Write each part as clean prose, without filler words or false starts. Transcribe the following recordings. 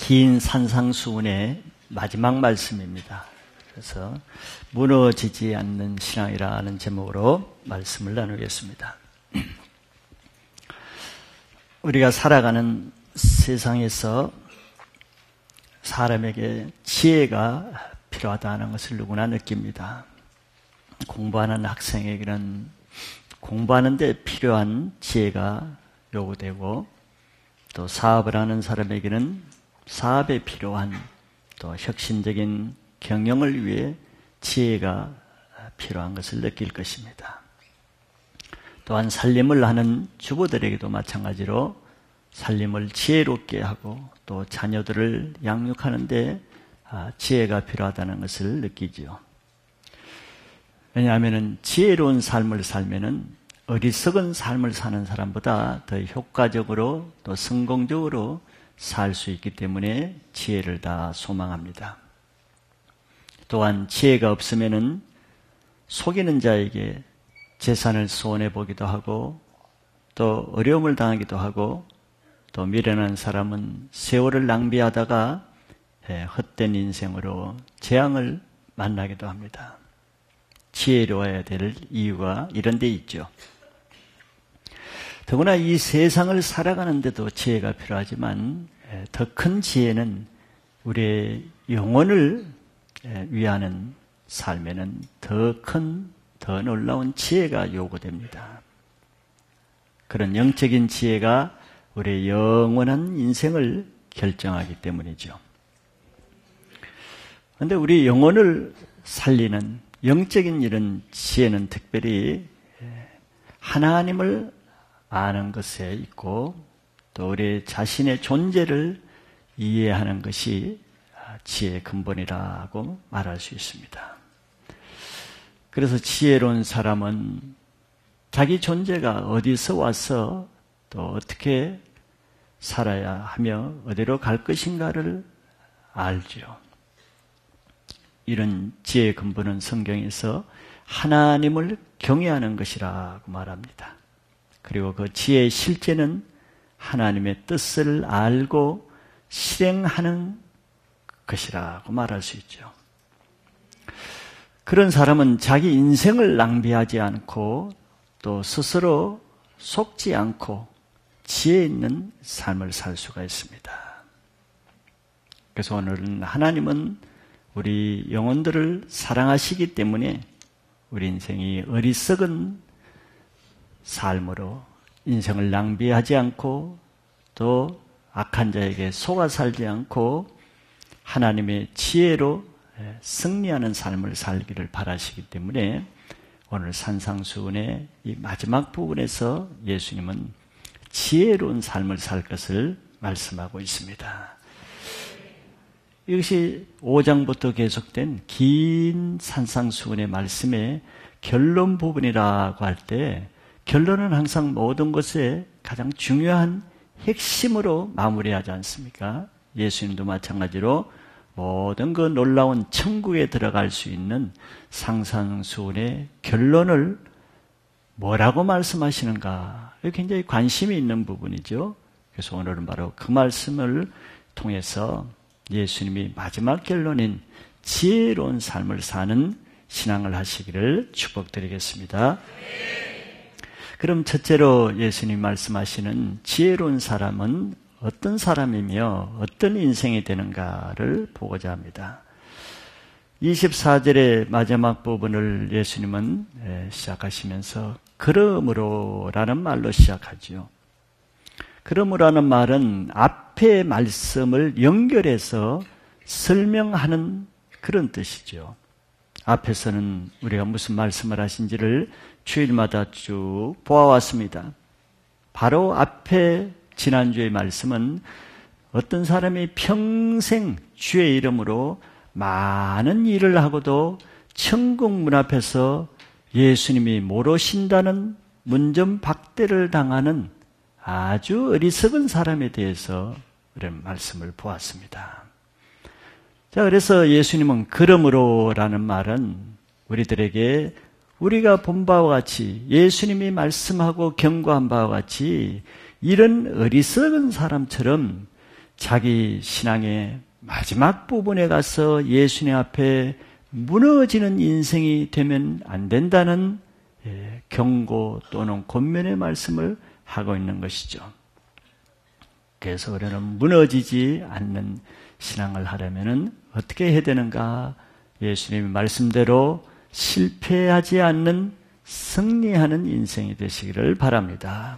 긴 산상수훈의 마지막 말씀입니다. 그래서 무너지지 않는 신앙이라는 제목으로 말씀을 나누겠습니다. 우리가 살아가는 세상에서 사람에게 지혜가 필요하다는 것을 누구나 느낍니다. 공부하는 학생에게는 공부하는 데 필요한 지혜가 요구되고, 또 사업을 하는 사람에게는 사업에 필요한 또 혁신적인 경영을 위해 지혜가 필요한 것을 느낄 것입니다. 또한 살림을 하는 주부들에게도 마찬가지로 살림을 지혜롭게 하고 또 자녀들을 양육하는 데 지혜가 필요하다는 것을 느끼지요. 왜냐하면 지혜로운 삶을 살면은 어리석은 삶을 사는 사람보다 더 효과적으로 또 성공적으로 살 수 있기 때문에 지혜를 다 소망합니다. 또한 지혜가 없으면은 속이는 자에게 재산을 손해 보기도 하고, 또 어려움을 당하기도 하고, 또 미련한 사람은 세월을 낭비하다가 헛된 인생으로 재앙을 만나기도 합니다. 지혜로워야 될 이유가 이런 데 있죠. 더구나 이 세상을 살아가는데도 지혜가 필요하지만 더 큰 지혜는 우리의 영혼을 위하는 삶에는 더 큰, 더 놀라운 지혜가 요구됩니다. 그런 영적인 지혜가 우리의 영원한 인생을 결정하기 때문이죠. 그런데 우리 영혼을 살리는 영적인 이런 지혜는 특별히 하나님을 아는 것에 있고, 또 우리 자신의 존재를 이해하는 것이 지혜의 근본이라고 말할 수 있습니다. 그래서 지혜로운 사람은 자기 존재가 어디서 와서 또 어떻게 살아야 하며 어디로 갈 것인가를 알죠. 이런 지혜의 근본은 성경에서 하나님을 경외하는 것이라고 말합니다. 그리고 그 지혜의 실제는 하나님의 뜻을 알고 실행하는 것이라고 말할 수 있죠. 그런 사람은 자기 인생을 낭비하지 않고 또 스스로 속지 않고 지혜 있는 삶을 살 수가 있습니다. 그래서 오늘은 하나님은 우리 영혼들을 사랑하시기 때문에 우리 인생이 어리석은 삶으로 인생을 낭비하지 않고 또 악한 자에게 속아 살지 않고 하나님의 지혜로 승리하는 삶을 살기를 바라시기 때문에 오늘 산상수훈의 이 마지막 부분에서 예수님은 지혜로운 삶을 살 것을 말씀하고 있습니다. 이것이 5장부터 계속된 긴 산상수훈의 말씀의 결론 부분이라고 할 때, 결론은 항상 모든 것의 가장 중요한 핵심으로 마무리하지 않습니까? 예수님도 마찬가지로 모든 그 놀라운 천국에 들어갈 수 있는 산상수훈의 결론을 뭐라고 말씀하시는가, 굉장히 관심이 있는 부분이죠. 그래서 오늘은 바로 그 말씀을 통해서 예수님이 마지막 결론인 지혜로운 삶을 사는 신앙을 하시기를 축복드리겠습니다. 그럼 첫째로 예수님 말씀하시는 지혜로운 사람은 어떤 사람이며 어떤 인생이 되는가를 보고자 합니다. 24절의 마지막 부분을 예수님은 시작하시면서 그러므로라는 말로 시작하죠. 그러므로라는 말은 앞의 말씀을 연결해서 설명하는 그런 뜻이죠. 앞에서는 우리가 무슨 말씀을 하신지를 주일마다 쭉 보아왔습니다. 바로 앞에 지난주의 말씀은 어떤 사람이 평생 주의 이름으로 많은 일을 하고도 천국 문 앞에서 예수님이 모르신다는 문전박대를 당하는 아주 어리석은 사람에 대해서 이런 말씀을 보았습니다. 자, 그래서 예수님은 그러므로라는 말은 우리들에게 우리가 본 바와 같이 예수님이 말씀하고 경고한 바와 같이 이런 어리석은 사람처럼 자기 신앙의 마지막 부분에 가서 예수님 앞에 무너지는 인생이 되면 안 된다는 경고 또는 권면의 말씀을 하고 있는 것이죠. 그래서 우리는 무너지지 않는 신앙을 하려면 어떻게 해야 되는가? 예수님의 말씀대로 실패하지 않는 승리하는 인생이 되시기를 바랍니다.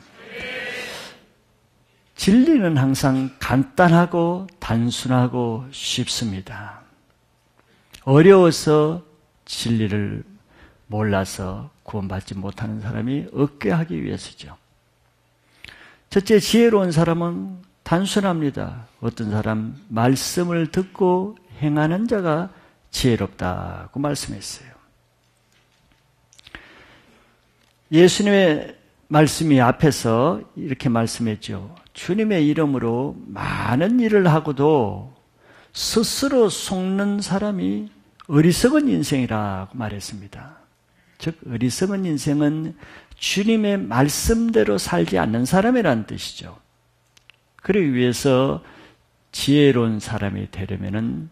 진리는 항상 간단하고 단순하고 쉽습니다. 어려워서 진리를 몰라서 구원받지 못하는 사람이 없게 하기 위해서죠. 첫째, 지혜로운 사람은 단순합니다. 어떤 사람 말씀을 듣고 행하는 자가 지혜롭다고 말씀했어요. 예수님의 말씀이 앞에서 이렇게 말씀했죠. 주님의 이름으로 많은 일을 하고도 스스로 속는 사람이 어리석은 인생이라고 말했습니다. 즉 어리석은 인생은 주님의 말씀대로 살지 않는 사람이라는 뜻이죠. 그러기 위해서 지혜로운 사람이 되려면은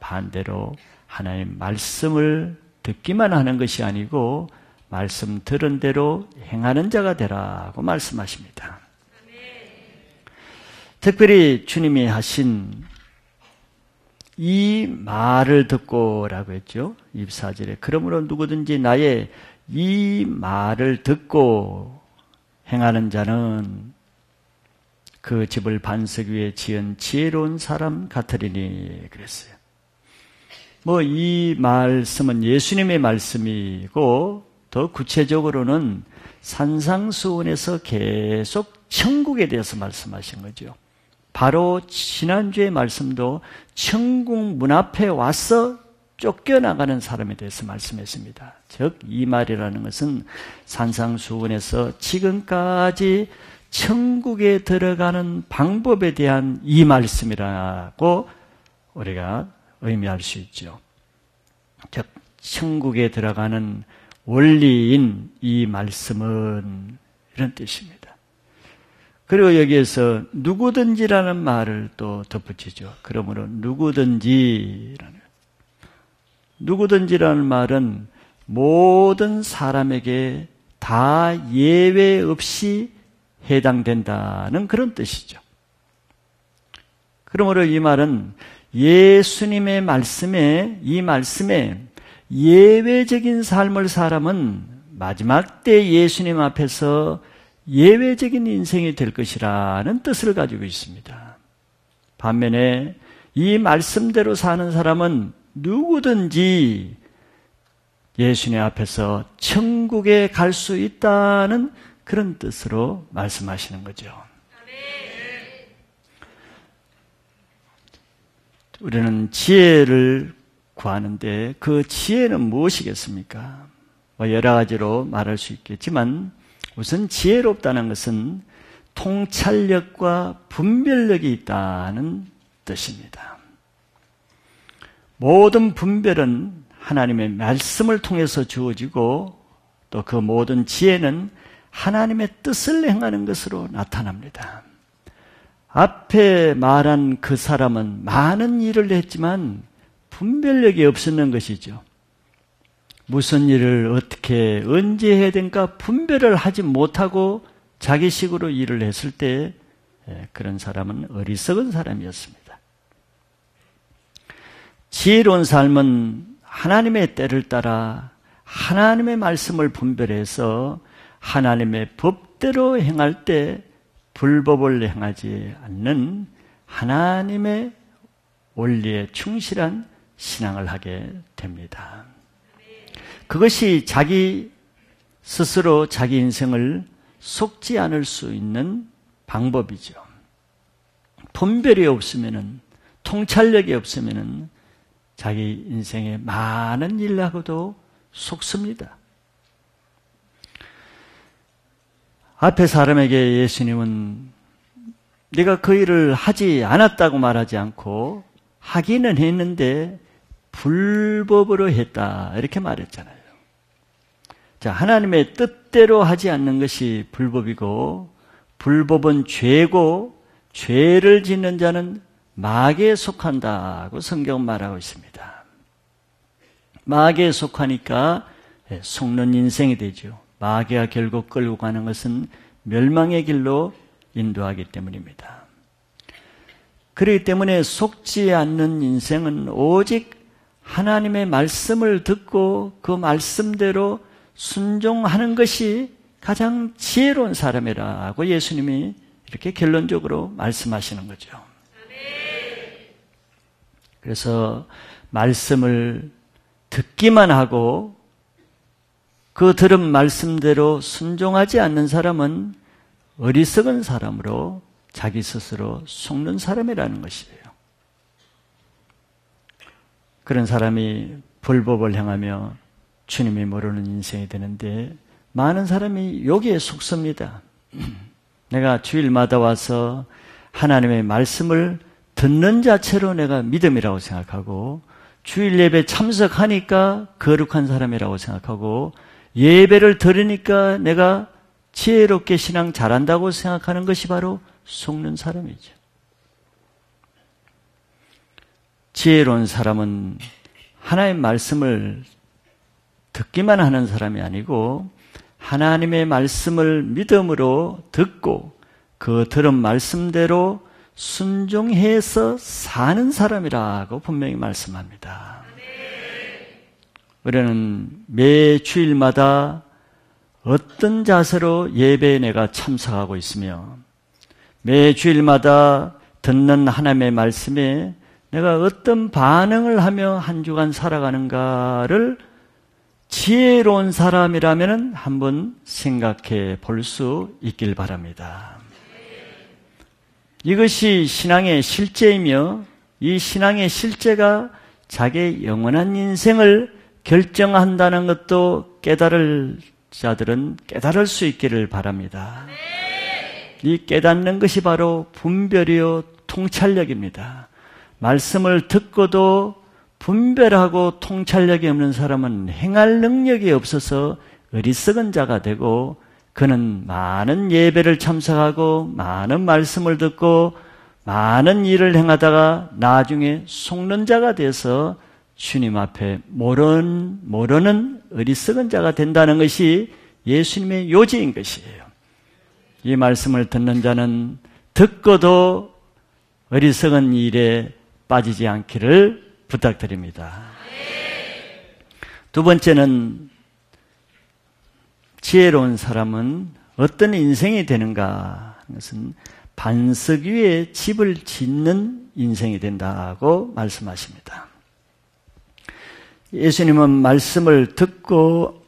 반대로 하나님 말씀을 듣기만 하는 것이 아니고 말씀 들은 대로 행하는 자가 되라고 말씀하십니다. 특별히 주님이 하신 이 말을 듣고라고 했죠. 24절에 그러므로 누구든지 나의 이 말을 듣고 행하는 자는 그 집을 반석 위에 지은 지혜로운 사람 같으리니 그랬어요. 이 말씀은 예수님의 말씀이고 더 구체적으로는 산상수훈에서 계속 천국에 대해서 말씀하신 거죠. 바로 지난주의 말씀도 천국 문 앞에 와서 쫓겨나가는 사람에 대해서 말씀했습니다. 즉 이 말이라는 것은 산상수훈에서 지금까지 천국에 들어가는 방법에 대한 이 말씀이라고 우리가 의미할 수 있죠. 즉 천국에 들어가는 원리인 이 말씀은 이런 뜻입니다. 그리고 여기에서 누구든지라는 말을 또 덧붙이죠. 그러므로 누구든지라는 말은 모든 사람에게 다 예외 없이 해당된다는 그런 뜻이죠. 그러므로 이 말은 예수님의 말씀에 이 말씀에 예외적인 삶을 사람은 마지막 때 예수님 앞에서 예외적인 인생이 될 것이라는 뜻을 가지고 있습니다. 반면에 이 말씀대로 사는 사람은 누구든지 예수님 앞에서 천국에 갈 수 있다는 그런 뜻으로 말씀하시는 거죠. 우리는 지혜를 구하는데 그 지혜는 무엇이겠습니까? 여러 가지로 말할 수 있겠지만 우선 지혜롭다는 것은 통찰력과 분별력이 있다는 뜻입니다. 모든 분별은 하나님의 말씀을 통해서 주어지고 또 그 모든 지혜는 하나님의 뜻을 행하는 것으로 나타납니다. 앞에 말한 그 사람은 많은 일을 했지만 분별력이 없었는 것이죠. 무슨 일을 어떻게 언제 해야 되는가 분별을 하지 못하고 자기식으로 일을 했을 때 그런 사람은 어리석은 사람이었습니다. 지혜로운 삶은 하나님의 때를 따라 하나님의 말씀을 분별해서 하나님의 법대로 행할 때 불법을 행하지 않는 하나님의 원리에 충실한 신앙을 하게 됩니다. 그것이 자기 스스로 자기 인생을 속지 않을 수 있는 방법이죠. 분별이 없으면은, 통찰력이 없으면은 자기 인생에 많은 일하고도 속습니다. 앞에 사람에게 예수님은 네가 그 일을 하지 않았다고 말하지 않고 하기는 했는데 불법으로 했다 이렇게 말했잖아요. 자, 하나님의 뜻대로 하지 않는 것이 불법이고 불법은 죄고 죄를 짓는 자는 마귀에 속한다고 성경은 말하고 있습니다. 마귀에 속하니까 속는 인생이 되죠. 마귀가 결국 끌고 가는 것은 멸망의 길로 인도하기 때문입니다. 그렇기 때문에 속지 않는 인생은 오직 하나님의 말씀을 듣고 그 말씀대로 순종하는 것이 가장 지혜로운 사람이라고 예수님이 이렇게 결론적으로 말씀하시는 거죠. 그래서 말씀을 듣기만 하고 그 들은 말씀대로 순종하지 않는 사람은 어리석은 사람으로 자기 스스로 속는 사람이라는 것이에요. 그런 사람이 불법을 행하며 주님이 모르는 인생이 되는데 많은 사람이 여기에 속습니다. 내가 주일마다 와서 하나님의 말씀을 듣는 자체로 내가 믿음이라고 생각하고 주일 예배 참석하니까 거룩한 사람이라고 생각하고 예배를 들으니까 내가 지혜롭게 신앙 잘한다고 생각하는 것이 바로 속는 사람이죠. 지혜로운 사람은 하나님의 말씀을 듣기만 하는 사람이 아니고 하나님의 말씀을 믿음으로 듣고 그 들은 말씀대로 순종해서 사는 사람이라고 분명히 말씀합니다. 우리는 매 주일마다 어떤 자세로 예배에 내가 참석하고 있으며 매 주일마다 듣는 하나님의 말씀에 내가 어떤 반응을 하며 한 주간 살아가는가를 지혜로운 사람이라면 한번 생각해 볼 수 있길 바랍니다. 이것이 신앙의 실제이며 이 신앙의 실제가 자기의 영원한 인생을 결정한다는 것도 깨달을 자들은 깨달을 수 있기를 바랍니다. 이 깨닫는 것이 바로 분별이요 통찰력입니다. 말씀을 듣고도 분별하고 통찰력이 없는 사람은 행할 능력이 없어서 어리석은 자가 되고 그는 많은 예배를 참석하고 많은 말씀을 듣고 많은 일을 행하다가 나중에 속는 자가 돼서 주님 앞에 모르는 어리석은 자가 된다는 것이 예수님의 요지인 것이에요. 이 말씀을 듣는 자는 듣고도 어리석은 일에 빠지지 않기를 부탁드립니다. 두 번째는 지혜로운 사람은 어떤 인생이 되는가 하는 것은 반석 위에 집을 짓는 인생이 된다고 말씀하십니다. 예수님은 말씀을 듣고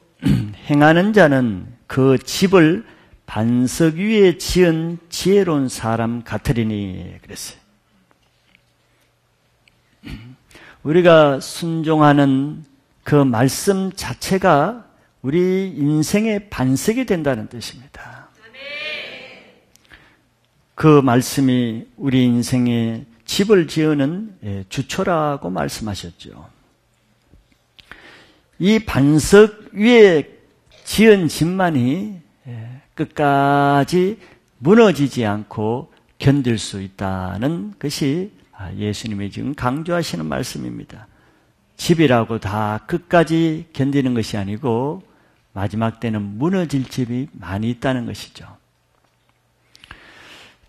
행하는 자는 그 집을 반석 위에 지은 지혜로운 사람 같으리니 그랬어요. 우리가 순종하는 그 말씀 자체가 우리 인생의 반석이 된다는 뜻입니다. 그 말씀이 우리 인생에 집을 지으는 주초라고 말씀하셨죠. 이 반석 위에 지은 집만이 끝까지 무너지지 않고 견딜 수 있다는 것이 예수님이 지금 강조하시는 말씀입니다. 집이라고 다 끝까지 견디는 것이 아니고 마지막 때는 무너질 집이 많이 있다는 것이죠.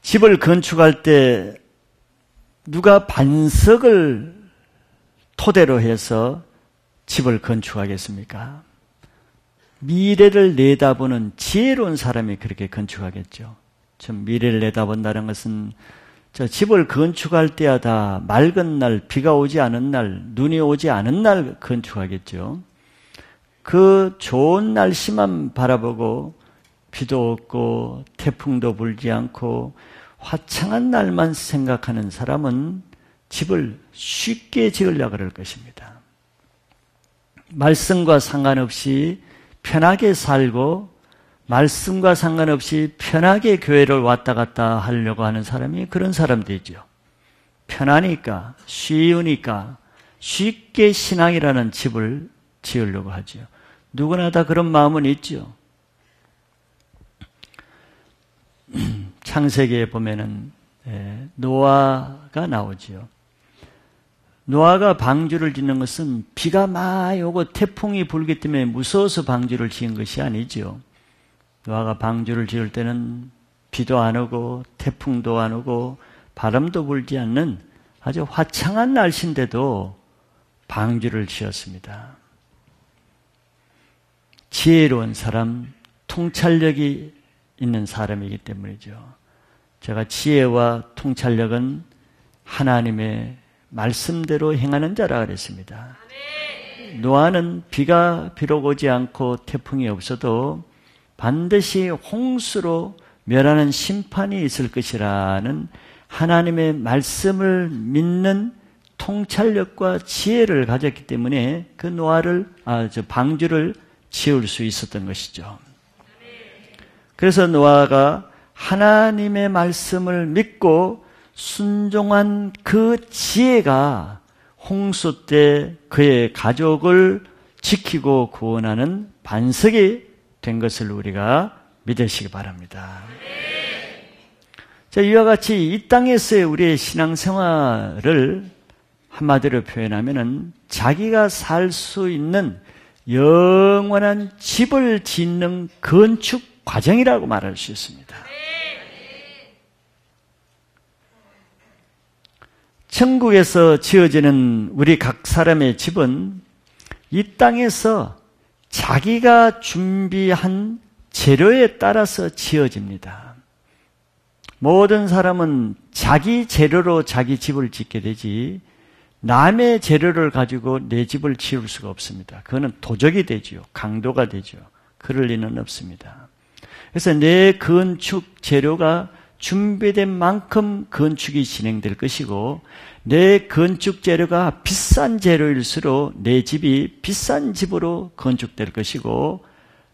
집을 건축할 때 누가 반석을 토대로 해서 집을 건축하겠습니까? 미래를 내다보는 지혜로운 사람이 그렇게 건축하겠죠. 좀 미래를 내다본다는 것은 저 집을 건축할 때마다 맑은 날, 비가 오지 않은 날, 눈이 오지 않은 날 건축하겠죠. 그 좋은 날씨만 바라보고 비도 없고 태풍도 불지 않고 화창한 날만 생각하는 사람은 집을 쉽게 지으려고 그럴 것입니다. 말씀과 상관없이 편하게 살고 말씀과 상관없이 편하게 교회를 왔다 갔다 하려고 하는 사람이 그런 사람들이죠. 편하니까, 쉬우니까 쉽게 신앙이라는 집을 지으려고 하죠. 누구나 다 그런 마음은 있죠. 창세기에 보면은 노아가 나오지요. 노아가 방주를 짓는 것은 비가 많이 오고 태풍이 불기 때문에 무서워서 방주를 지은 것이 아니지요. 노아가 방주를 지을 때는 비도 안 오고 태풍도 안 오고 바람도 불지 않는 아주 화창한 날씨인데도 방주를 지었습니다. 지혜로운 사람, 통찰력이 있는 사람이기 때문이죠. 제가 지혜와 통찰력은 하나님의 말씀대로 행하는 자라 그랬습니다. 노아는 비가 비록 오지 않고 태풍이 없어도 반드시 홍수로 멸하는 심판이 있을 것이라는 하나님의 말씀을 믿는 통찰력과 지혜를 가졌기 때문에 그 방주를 지을 수 있었던 것이죠. 그래서 노아가 하나님의 말씀을 믿고 순종한 그 지혜가 홍수 때 그의 가족을 지키고 구원하는 반석이 된 것을 우리가 믿으시기 바랍니다. 자, 이와 같이 이 땅에서의 우리의 신앙생활을 한마디로 표현하면은 자기가 살 수 있는 영원한 집을 짓는 건축 과정이라고 말할 수 있습니다. 천국에서 지어지는 우리 각 사람의 집은 이 땅에서 자기가 준비한 재료에 따라서 지어집니다. 모든 사람은 자기 재료로 자기 집을 짓게 되지 남의 재료를 가지고 내 집을 지을 수가 없습니다. 그거는 도적이 되지요. 강도가 되죠. 그럴 리는 없습니다. 그래서 내 건축 재료가 준비된 만큼 건축이 진행될 것이고 내 건축 재료가 비싼 재료일수록 내 집이 비싼 집으로 건축될 것이고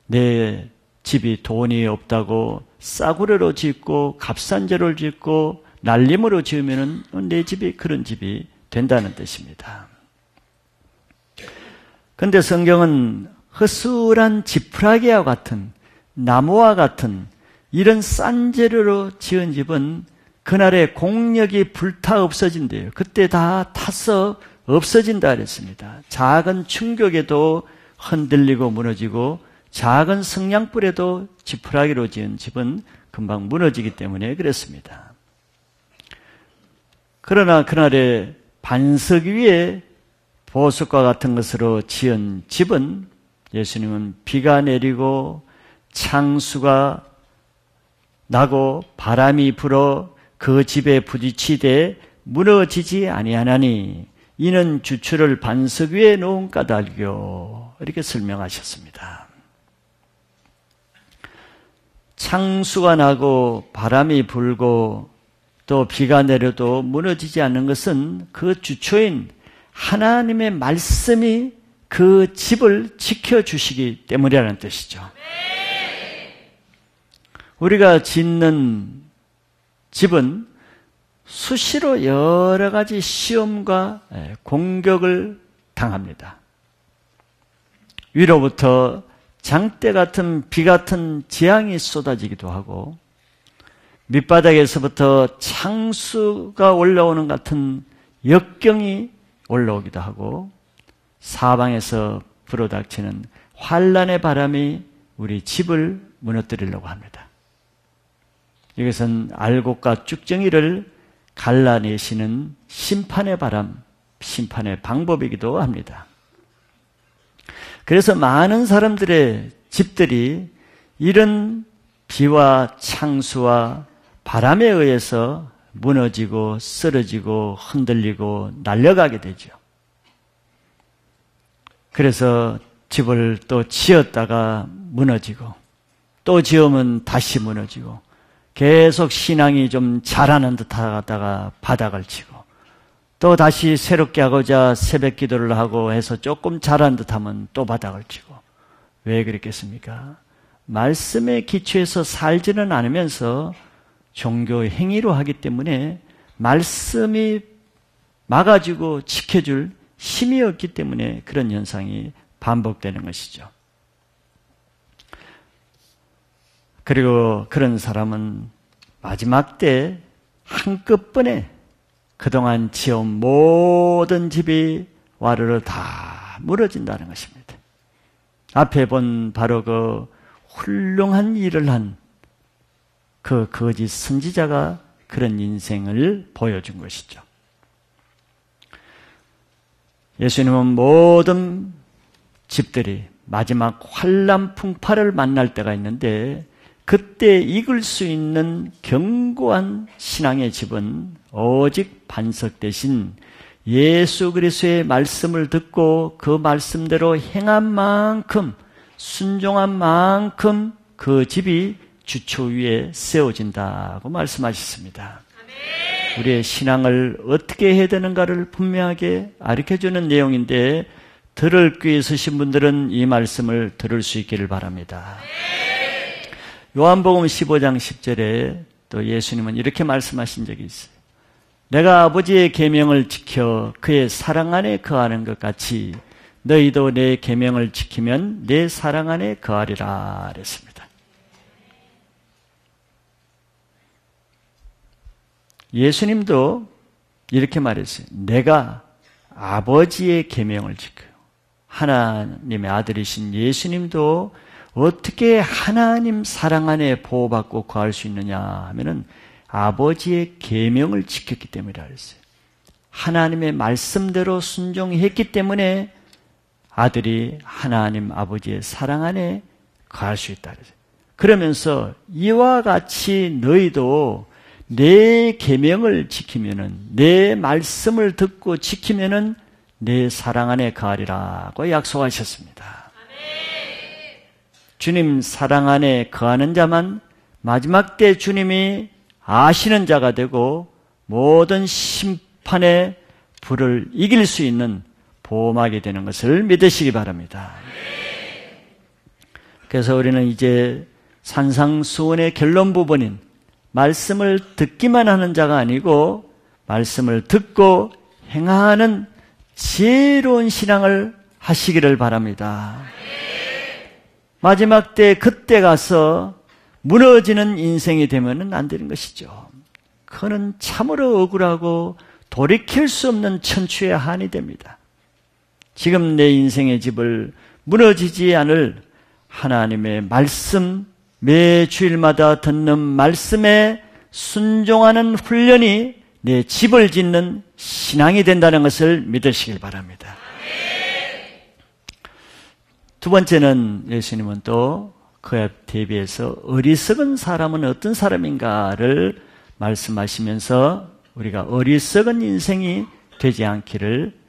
내 집이 돈이 없다고 싸구려로 짓고 값싼 재료를 짓고 날림으로 지으면 내 집이 그런 집이 된다는 뜻입니다. 그런데 성경은 허술한 지푸라기와 같은 나무와 같은 이런 싼 재료로 지은 집은 그날의 공력이 불타 없어진대요. 그때 다 타서 없어진다 그랬습니다. 작은 충격에도 흔들리고 무너지고 작은 성냥불에도 지푸라기로 지은 집은 금방 무너지기 때문에 그랬습니다. 그러나 그날의 반석 위에 보석과 같은 것으로 지은 집은 예수님은 비가 내리고 창수가 나고 바람이 불어 그 집에 부딪히되 무너지지 아니하나니 이는 주추를 반석 위에 놓은 까닭이요 이렇게 설명하셨습니다. 창수가 나고 바람이 불고 또 비가 내려도 무너지지 않는 것은 그 주초인 하나님의 말씀이 그 집을 지켜주시기 때문이라는 뜻이죠. 우리가 짓는 집은 수시로 여러 가지 시험과 공격을 당합니다. 위로부터 장대 같은 비 같은 재앙이 쏟아지기도 하고 밑바닥에서부터 창수가 올라오는 같은 역경이 올라오기도 하고 사방에서 불어닥치는 환란의 바람이 우리 집을 무너뜨리려고 합니다. 이것은 알곡과 쭉정이를 갈라내시는 심판의 바람, 심판의 방법이기도 합니다. 그래서 많은 사람들의 집들이 이런 비와 창수와 바람에 의해서 무너지고 쓰러지고 흔들리고 날려가게 되죠. 그래서 집을 또 지었다가 무너지고 또 지으면 다시 무너지고 계속 신앙이 좀 잘하는 듯 하다가 바닥을 치고 또 다시 새롭게 하고자 새벽 기도를 하고 해서 조금 잘한 듯 하면 또 바닥을 치고 왜 그랬겠습니까? 말씀의 기초에서 살지는 않으면서 종교 행위로 하기 때문에 말씀이 막아주고 지켜줄 힘이 없기 때문에 그런 현상이 반복되는 것이죠. 그리고 그런 사람은 마지막 때 한꺼번에 그동안 지어온 모든 집이 와르르 다 무너진다는 것입니다. 앞에 본 바로 그 훌륭한 일을 한 그 거짓 선지자가 그런 인생을 보여준 것이죠. 예수님은 모든 집들이 마지막 환난 풍파를 만날 때가 있는데 그때 이길 수 있는 견고한 신앙의 집은 오직 반석 대신 예수 그리스도의 말씀을 듣고 그 말씀대로 행한 만큼, 순종한 만큼 그 집이 주초 위에 세워진다고 말씀하셨습니다. 우리의 신앙을 어떻게 해야 되는가를 분명하게 가르쳐주는 내용인데 들을 귀에 있으신 분들은 이 말씀을 들을 수 있기를 바랍니다. 요한복음 15장 10절에 또 예수님은 이렇게 말씀하신 적이 있어요. 내가 아버지의 계명을 지켜 그의 사랑 안에 거하는 것 같이 너희도 내 계명을 지키면 내 사랑 안에 거하리라 그랬습니다. 예수님도 이렇게 말했어요. 내가 아버지의 계명을 지켜요. 하나님의 아들이신 예수님도 어떻게 하나님 사랑 안에 보호받고 거할 수 있느냐 하면은 아버지의 계명을 지켰기 때문이라 했어요. 하나님의 말씀대로 순종했기 때문에 아들이 하나님 아버지의 사랑 안에 거할 수 있다 그랬어요. 그러면서 이와 같이 너희도 내 계명을 지키면은 내 말씀을 듣고 지키면은 내 사랑 안에 거하리라고 약속하셨습니다. 주님 사랑 안에 거하는 자만 마지막 때 주님이 아시는 자가 되고 모든 심판의 불을 이길 수 있는 보호막이 되는 것을 믿으시기 바랍니다. 그래서 우리는 이제 산상수훈의 결론 부분인 말씀을 듣기만 하는 자가 아니고 말씀을 듣고 행하는 지혜로운 신앙을 하시기를 바랍니다. 마지막 때 그때 가서 무너지는 인생이 되면 안 되는 것이죠. 그는 참으로 억울하고 돌이킬 수 없는 천추의 한이 됩니다. 지금 내 인생의 집을 무너지지 않을 하나님의 말씀, 매 주일마다 듣는 말씀에 순종하는 훈련이 내 집을 짓는 신앙이 된다는 것을 믿으시길 바랍니다. 두 번째는 예수님은 또 그에 대비해서 어리석은 사람은 어떤 사람인가를 말씀하시면서 우리가 어리석은 인생이 되지 않기를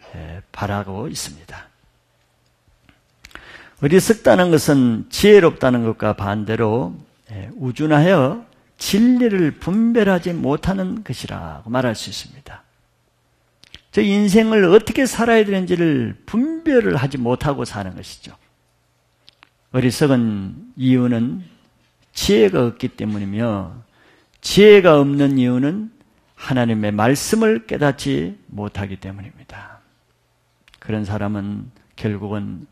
바라고 있습니다. 어리석다는 것은 지혜롭다는 것과 반대로 우준하여 진리를 분별하지 못하는 것이라고 말할 수 있습니다. 저 인생을 어떻게 살아야 되는지를 분별을 하지 못하고 사는 것이죠. 어리석은 이유는 지혜가 없기 때문이며 지혜가 없는 이유는 하나님의 말씀을 깨닫지 못하기 때문입니다. 그런 사람은 결국은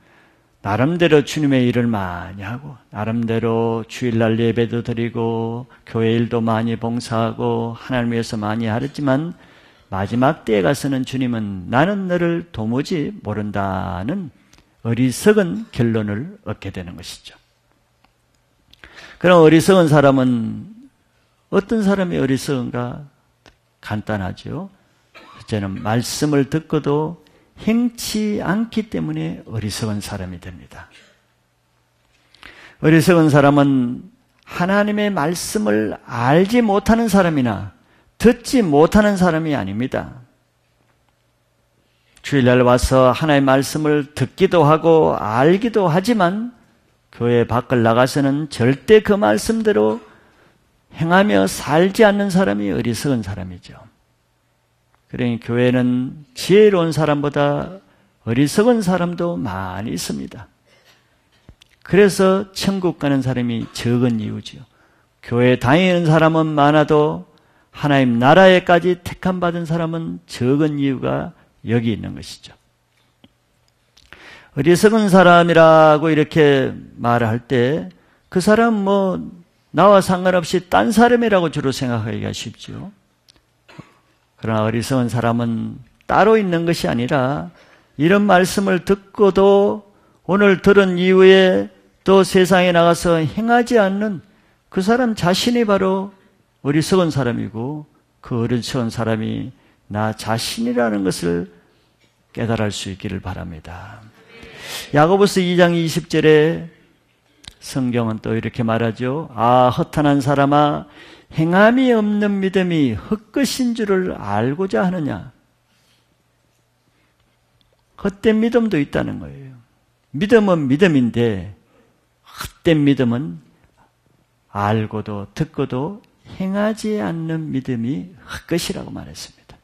나름대로 주님의 일을 많이 하고 나름대로 주일날 예배도 드리고 교회 일도 많이 봉사하고 하나님 위해서 많이 하랬지만 마지막 때에 가서는 주님은 나는 너를 도무지 모른다는 어리석은 결론을 얻게 되는 것이죠. 그럼 어리석은 사람은 어떤 사람이 어리석은가? 간단하죠. 첫째는 말씀을 듣고도 행치 않기 때문에 어리석은 사람이 됩니다. 어리석은 사람은 하나님의 말씀을 알지 못하는 사람이나 듣지 못하는 사람이 아닙니다. 주일날 와서 하나님의 말씀을 듣기도 하고 알기도 하지만 교회 밖을 나가서는 절대 그 말씀대로 행하며 살지 않는 사람이 어리석은 사람이죠. 그러니 교회는 지혜로운 사람보다 어리석은 사람도 많이 있습니다. 그래서 천국 가는 사람이 적은 이유죠. 교회 다니는 사람은 많아도 하나님 나라에까지 택함받은 사람은 적은 이유가 여기 있는 것이죠. 어리석은 사람이라고 이렇게 말할 때 그 사람 나와 상관없이 딴 사람이라고 주로 생각하기가 쉽죠. 그러나 어리석은 사람은 따로 있는 것이 아니라 이런 말씀을 듣고도 오늘 들은 이후에 또 세상에 나가서 행하지 않는 그 사람 자신이 바로 어리석은 사람이고 그 어리석은 사람이 나 자신이라는 것을 깨달을 수 있기를 바랍니다. 야고보서 2장 20절에 성경은 또 이렇게 말하죠. 아, 허탄한 사람아, 행함이 없는 믿음이 헛것인 줄을 알고자 하느냐. 헛된 믿음도 있다는 거예요. 믿음은 믿음인데 헛된 믿음은 알고도 듣고도 행하지 않는 믿음이 헛것이라고 말했습니다.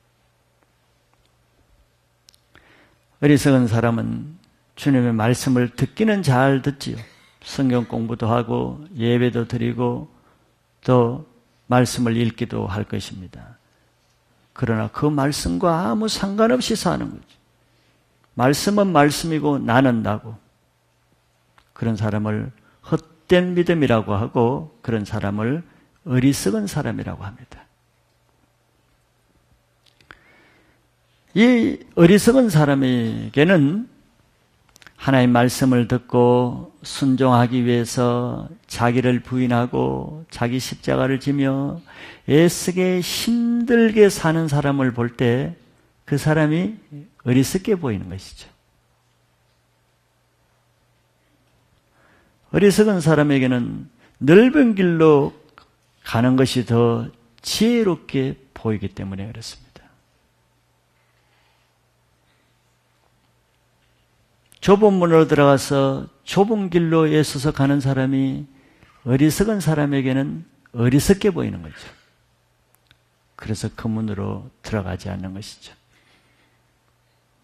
어리석은 사람은 주님의 말씀을 듣기는 잘 듣지요. 성경 공부도 하고 예배도 드리고 또 말씀을 읽기도 할 것입니다. 그러나 그 말씀과 아무 상관없이 사는 거죠. 말씀은 말씀이고 나는 나고. 그런 사람을 헛된 믿음이라고 하고 그런 사람을 어리석은 사람이라고 합니다. 이 어리석은 사람에게는 하나님 말씀을 듣고 순종하기 위해서 자기를 부인하고 자기 십자가를 지며 애쓰게 힘들게 사는 사람을 볼 때 그 사람이 어리석게 보이는 것이죠. 어리석은 사람에게는 넓은 길로 가는 것이 더 지혜롭게 보이기 때문에 그렇습니다. 좁은 문으로 들어가서 좁은 길로 애써서 가는 사람이 어리석은 사람에게는 어리석게 보이는 거죠. 그래서 그 문으로 들어가지 않는 것이죠.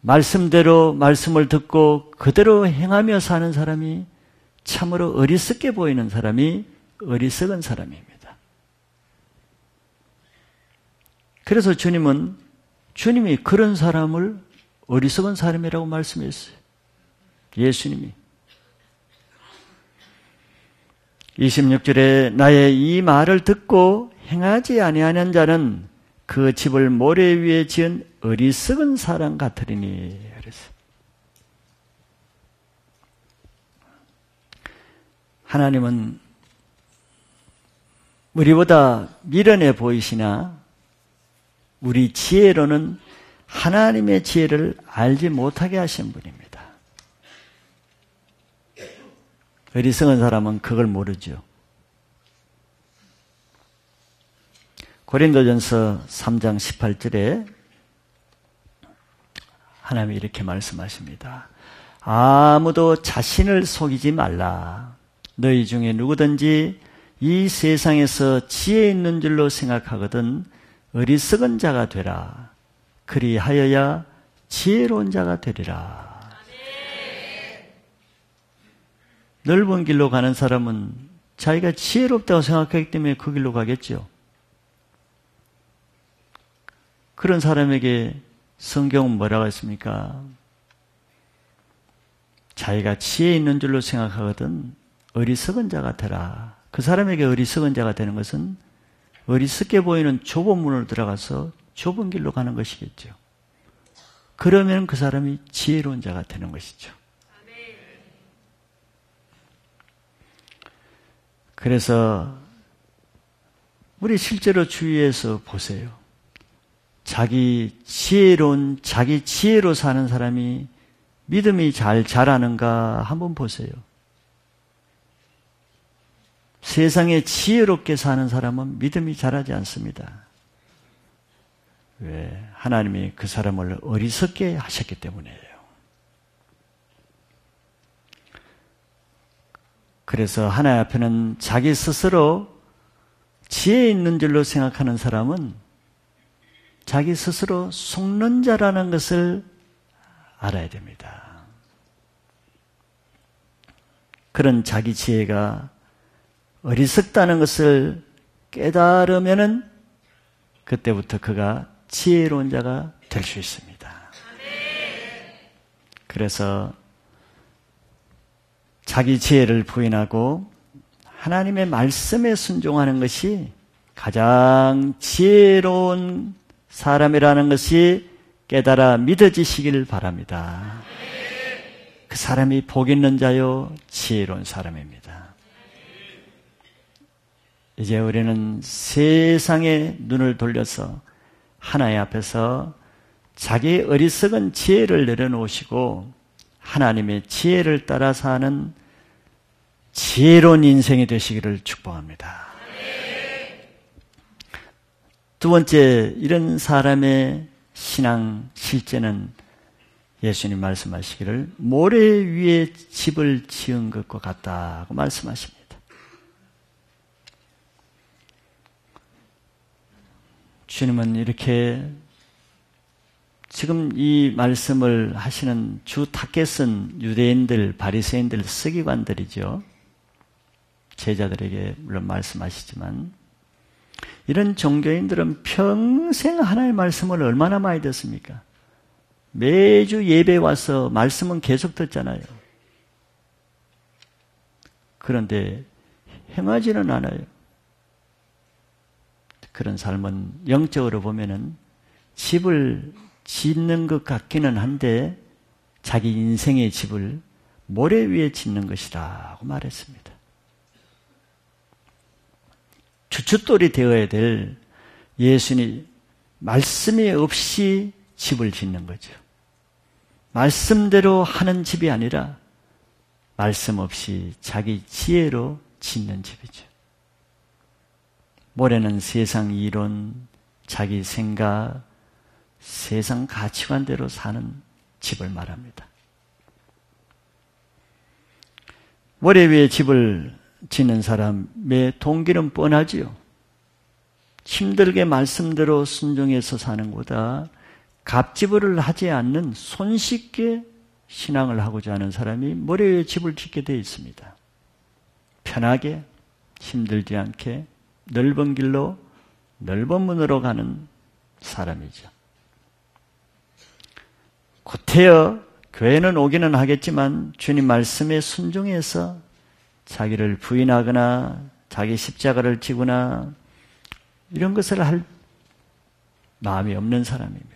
말씀대로 말씀을 듣고 그대로 행하며 사는 사람이 참으로 어리석게 보이는 사람이 어리석은 사람입니다. 그래서 주님이 그런 사람을 어리석은 사람이라고 말씀했어요. 예수님이 26절에 나의 이 말을 듣고 행하지 아니하는 자는 그 집을 모래 위에 지은 어리석은 사람 같으리니 그랬어요. 하나님은 우리보다 미련해 보이시나 우리 지혜로는 하나님의 지혜를 알지 못하게 하신 분입니다. 어리석은 사람은 그걸 모르죠. 고린도전서 3장 18절에 하나님이 이렇게 말씀하십니다. 아무도 자신을 속이지 말라. 너희 중에 누구든지 이 세상에서 지혜 있는 줄로 생각하거든 어리석은 자가 되라. 그리하여야 지혜로운 자가 되리라. 넓은 길로 가는 사람은 자기가 지혜롭다고 생각하기 때문에 그 길로 가겠죠. 그런 사람에게 성경은 뭐라고 했습니까? 자기가 지혜 있는 줄로 생각하거든 어리석은 자가 되라. 그 사람에게 어리석은 자가 되는 것은 어리석게 보이는 좁은 문으로 들어가서 좁은 길로 가는 것이겠죠. 그러면 그 사람이 지혜로운 자가 되는 것이죠. 그래서 우리 실제로 주위에서 보세요. 자기 지혜로 사는 사람이 믿음이 잘 자라는가 한번 보세요. 세상에 지혜롭게 사는 사람은 믿음이 자라지 않습니다. 왜? 하나님이 그 사람을 어리석게 하셨기 때문이에요. 그래서 하나님 앞에는 자기 스스로 지혜 있는 줄로 생각하는 사람은 자기 스스로 속는 자라는 것을 알아야 됩니다. 그런 자기 지혜가 어리석다는 것을 깨달으면은 그때부터 그가 지혜로운 자가 될 수 있습니다. 그래서 자기 지혜를 부인하고 하나님의 말씀에 순종하는 것이 가장 지혜로운 사람이라는 것이 깨달아 믿어지시길 바랍니다. 그 사람이 복 있는 자요 지혜로운 사람입니다. 이제 우리는 세상의 눈을 돌려서 하나님 앞에서 자기의 어리석은 지혜를 내려놓으시고 하나님의 지혜를 따라 사는 지혜로운 인생이 되시기를 축복합니다. 두 번째, 이런 사람의 신앙 실제는 예수님 말씀하시기를 모래 위에 집을 지은 것과 같다고 말씀하십니다. 주님은 이렇게 지금 이 말씀을 하시는 주 타겟은 유대인들, 바리새인들, 서기관들이죠. 제자들에게 물론 말씀하시지만 이런 종교인들은 평생 하나님의 말씀을 얼마나 많이 듣습니까? 매주 예배에 와서 말씀은 계속 듣잖아요. 그런데 행하지는 않아요. 그런 삶은 영적으로 보면은 집을 짓는 것 같기는 한데 자기 인생의 집을 모래 위에 짓는 것이라고 말했습니다. 주춧돌이 되어야 될 예수님 말씀이 없이 집을 짓는 거죠. 말씀대로 하는 집이 아니라 말씀 없이 자기 지혜로 짓는 집이죠. 모래는 세상 이론, 자기 생각, 세상 가치관대로 사는 집을 말합니다. 모래 위에 집을 짓는 사람의 동기는 뻔하지요. 힘들게 말씀대로 순종해서 사는 것보다 갑질을 하지 않는 손쉽게 신앙을 하고자 하는 사람이 모래 위에 집을 짓게 되어 있습니다. 편하게, 힘들지 않게 넓은 길로, 넓은 문으로 가는 사람이죠. 곧해여 교회는 오기는 하겠지만 주님 말씀에 순종해서 자기를 부인하거나 자기 십자가를 지거나 이런 것을 할 마음이 없는 사람입니다.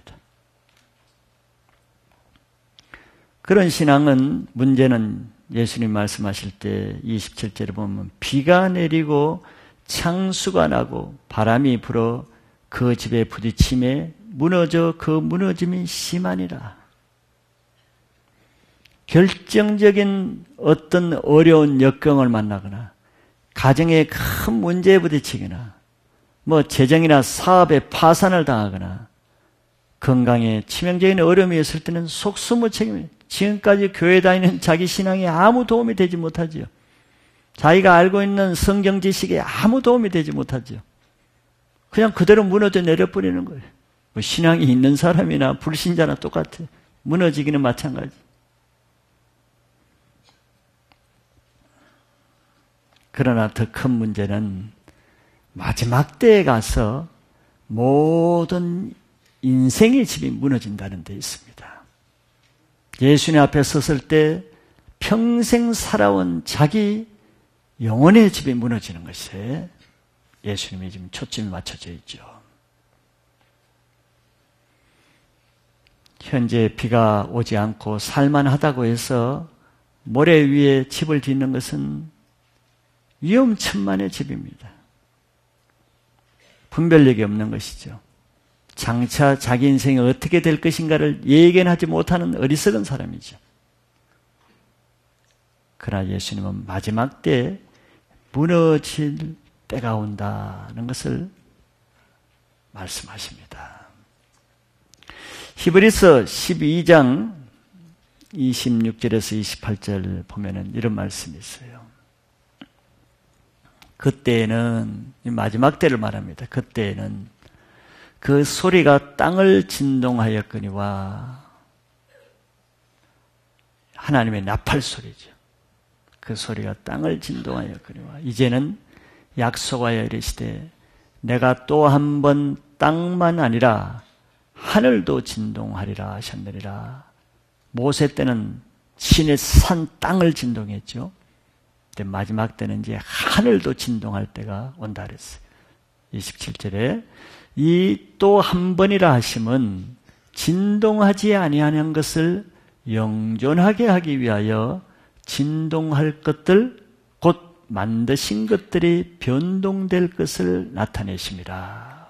그런 신앙은 문제는 예수님 말씀하실 때 27절에 보면 비가 내리고 창수가 나고 바람이 불어 그 집에 부딪힘에 무너져 그 무너짐이 심하니라. 결정적인 어떤 어려운 역경을 만나거나 가정에 큰 문제에 부딪히거나 재정이나 사업에 파산을 당하거나 건강에 치명적인 어려움이 있을 때는 속수무책입니다. 지금까지 교회 다니는 자기 신앙에 아무 도움이 되지 못하지요. 자기가 알고 있는 성경 지식에 아무 도움이 되지 못하지요. 그냥 그대로 무너져 내려버리는 거예요. 신앙이 있는 사람이나 불신자나 똑같아요. 무너지기는 마찬가지. 그러나 더 큰 문제는 마지막 때에 가서 모든 인생의 집이 무너진다는 데 있습니다. 예수님 앞에 섰을 때 평생 살아온 자기 영혼의 집이 무너지는 것에 예수님이 지금 초점이 맞춰져 있죠. 현재 비가 오지 않고 살만하다고 해서 모래 위에 집을 짓는 것은 위험천만의 집입니다. 분별력이 없는 것이죠. 장차 자기 인생이 어떻게 될 것인가를 예견하지 못하는 어리석은 사람이죠. 그러나 예수님은 마지막 때에 무너질 때가 온다는 것을 말씀하십니다. 히브리서 12장 26절에서 28절 보면은 이런 말씀이 있어요. 그때에는 마지막 때를 말합니다. 그때에는 그 소리가 땅을 진동하였거니와 하나님의 나팔 소리죠. 그 소리가 땅을 진동하였거니와 이제는 약속하여 이르시되 내가 또 한 번 땅만 아니라 하늘도 진동하리라 하셨느니라. 모세 때는 신의 산 땅을 진동했죠. 근데 마지막 때는 이제 하늘도 진동할 때가 온다 그랬어요. 27절에 이 또 한 번이라 하심은 진동하지 아니하는 것을 영존하게 하기 위하여 진동할 것들 곧 만드신 것들이 변동될 것을 나타내심이라.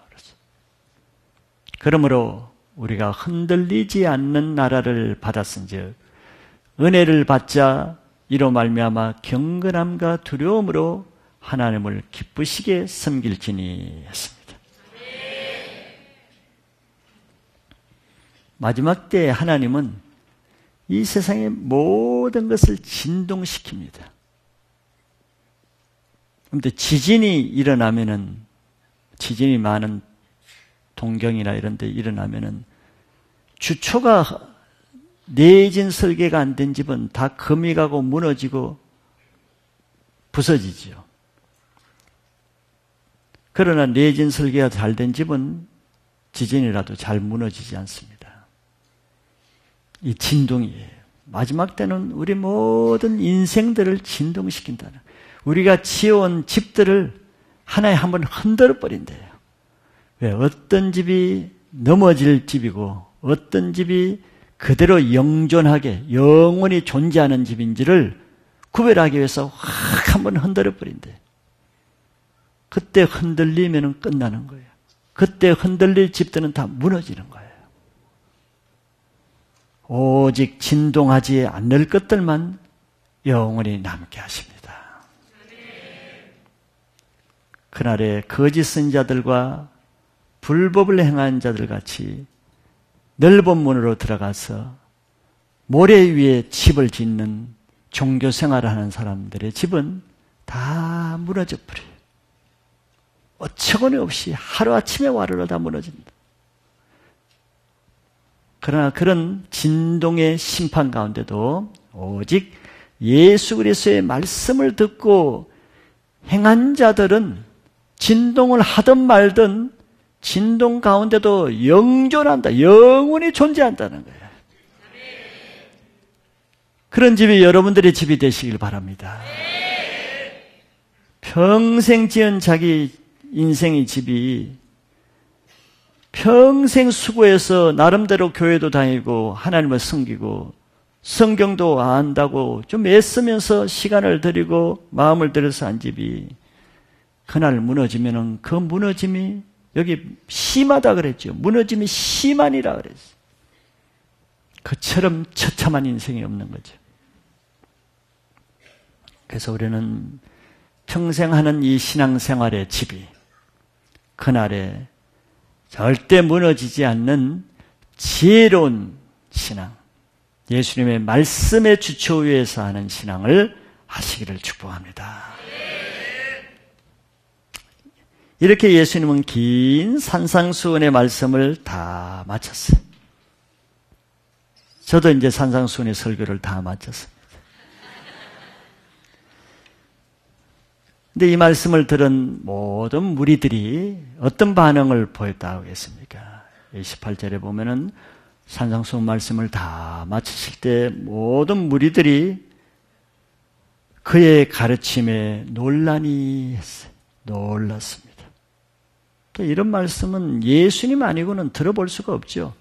그러므로 우리가 흔들리지 않는 나라를 받았은즉 은혜를 받자 이로 말미암아 경건함과 두려움으로 하나님을 기쁘시게 섬길지니 했습니다. 마지막 때에 하나님은 이 세상의 모든 것을 진동시킵니다. 그런데 지진이 일어나면은, 지진이 많은 동경이나 이런 데 일어나면은 주초가 내진 설계가 안 된 집은 다 금이 가고 무너지고 부서지죠. 그러나 내진 설계가 잘 된 집은 지진이라도 잘 무너지지 않습니다. 이 진동이에요. 마지막 때는 우리 모든 인생들을 진동시킨다는, 우리가 지어온 집들을 하나에 한번 흔들어 버린대요. 왜? 어떤 집이 넘어질 집이고 어떤 집이 그대로 영존하게 영원히 존재하는 집인지를 구별하기 위해서 확 한번 흔들어 버린대. 그때 흔들리면 끝나는 거예요. 그때 흔들릴 집들은 다 무너지는 거예요. 오직 진동하지 않을 것들만 영원히 남게 하십니다. 그날에 거짓 선지자들과 불법을 행한 자들 같이 넓은 문으로 들어가서 모래 위에 집을 짓는 종교 생활을 하는 사람들의 집은 다 무너져 버려요. 어처구니 없이 하루아침에 와르르 다 무너진다. 그러나 그런 진동의 심판 가운데도 오직 예수 그리스도의 말씀을 듣고 행한 자들은 진동을 하든 말든 진동 가운데도 영존한다. 영원히 존재한다는 거예요. 그런 집이 여러분들의 집이 되시길 바랍니다. 평생 지은 자기 인생의 집이 평생 수고해서 나름대로 교회도 다니고 하나님을 섬기고 성경도 안다고 좀 애쓰면서 시간을 들이고 마음을 들여서 한 집이 그날 무너지면은 그 무너짐이 여기 심하다 그랬죠. 무너짐이 심하니라 그랬어요. 그처럼 처참한 인생이 없는 거죠. 그래서 우리는 평생 하는 이 신앙생활의 집이 그날에 절대 무너지지 않는 지혜로운 신앙, 예수님의 말씀의 주초 위에서 하는 신앙을 하시기를 축복합니다. 이렇게 예수님은 긴 산상수훈의 말씀을 다 마쳤어요. 저도 이제 산상수훈의 설교를 다 마쳤습니다. 근데 이 말씀을 들은 모든 무리들이 어떤 반응을 보였다고 하겠습니까? 28절에 보면은 산상수훈 말씀을 다 마치실 때 모든 무리들이 그의 가르침에 논란이 했어요. 놀랐습니다. 이런 말씀은 예수님 아니고는 들어볼 수가 없죠.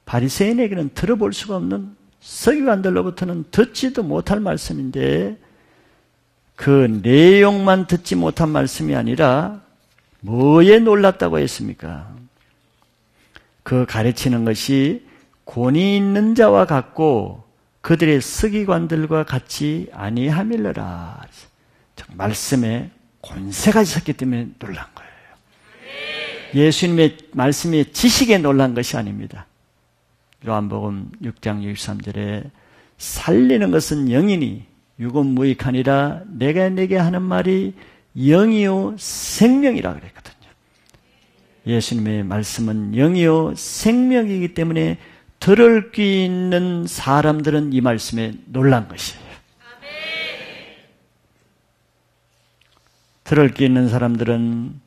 바리새인에게는 들어볼 수가 없는, 서기관들로부터는 듣지도 못할 말씀인데 그 내용만 듣지 못한 말씀이 아니라 뭐에 놀랐다고 했습니까? 그 가르치는 것이 권위 있는 자와 같고 그들의 서기관들과 같이 아니함일러라. 말씀에 권세가 있었기 때문에 놀란 거예요. 예수님의 말씀이 지식에 놀란 것이 아닙니다. 요한복음 6장 63절에 살리는 것은 영이니 육은 무익하니라 내가 내게 하는 말이 영이요 생명이라 그랬거든요. 예수님의 말씀은 영이요 생명이기 때문에 들을 귀 있는 사람들은 이 말씀에 놀란 것이에요. 들을 귀 있는 사람들은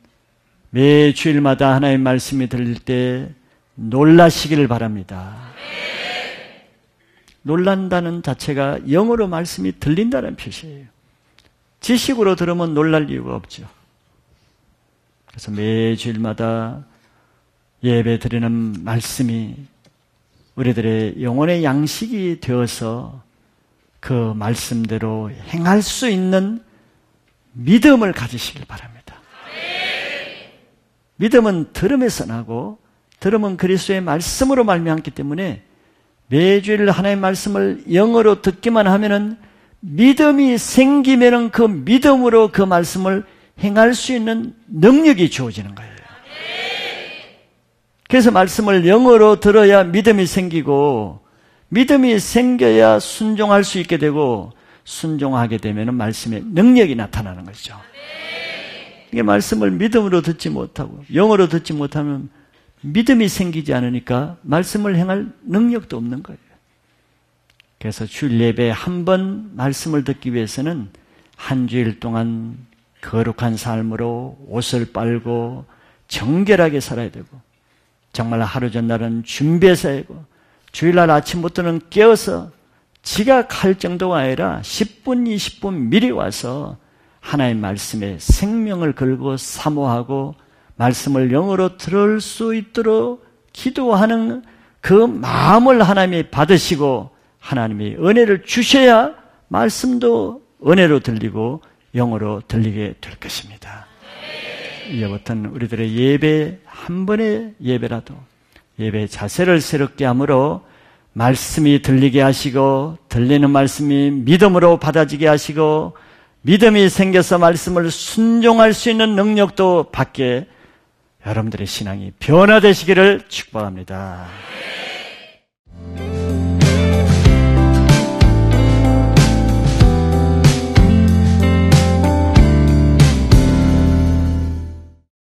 매 주일마다 하나님의 말씀이 들릴 때 놀라시기를 바랍니다. 놀란다는 자체가 영어로 말씀이 들린다는 표시예요. 지식으로 들으면 놀랄 이유가 없죠. 그래서 매 주일마다 예배 드리는 말씀이 우리들의 영혼의 양식이 되어서 그 말씀대로 행할 수 있는 믿음을 가지시길 바랍니다. 믿음은 들음에서 나고 들음은 그리스도의 말씀으로 말미암기 때문에 매주일 하나님의 말씀을 영어로 듣기만 하면은 믿음이 생기면은 그 믿음으로 그 말씀을 행할 수 있는 능력이 주어지는 거예요. 그래서 말씀을 영어로 들어야 믿음이 생기고 믿음이 생겨야 순종할 수 있게 되고 순종하게 되면은 말씀의 능력이 나타나는 거죠. 이게 말씀을 믿음으로 듣지 못하고 영어로 듣지 못하면 믿음이 생기지 않으니까 말씀을 행할 능력도 없는 거예요. 그래서 주일 예배에 한 번 말씀을 듣기 위해서는 한 주일 동안 거룩한 삶으로 옷을 빨고 정결하게 살아야 되고 정말 하루 전날은 준비해서 하고 주일날 아침부터는 깨어서 지각할 정도가 아니라 10분, 20분 미리 와서 하나님의 말씀에 생명을 걸고 사모하고 말씀을 영어로 들을 수 있도록 기도하는 그 마음을 하나님이 받으시고 하나님이 은혜를 주셔야 말씀도 은혜로 들리고 영어로 들리게 될 것입니다. 이제부터는 우리들의 예배 한 번의 예배라도 예배 자세를 새롭게 함으로 말씀이 들리게 하시고 들리는 말씀이 믿음으로 받아지게 하시고 믿음이 생겨서 말씀을 순종할 수 있는 능력도 받게 여러분들의 신앙이 변화되시기를 축복합니다.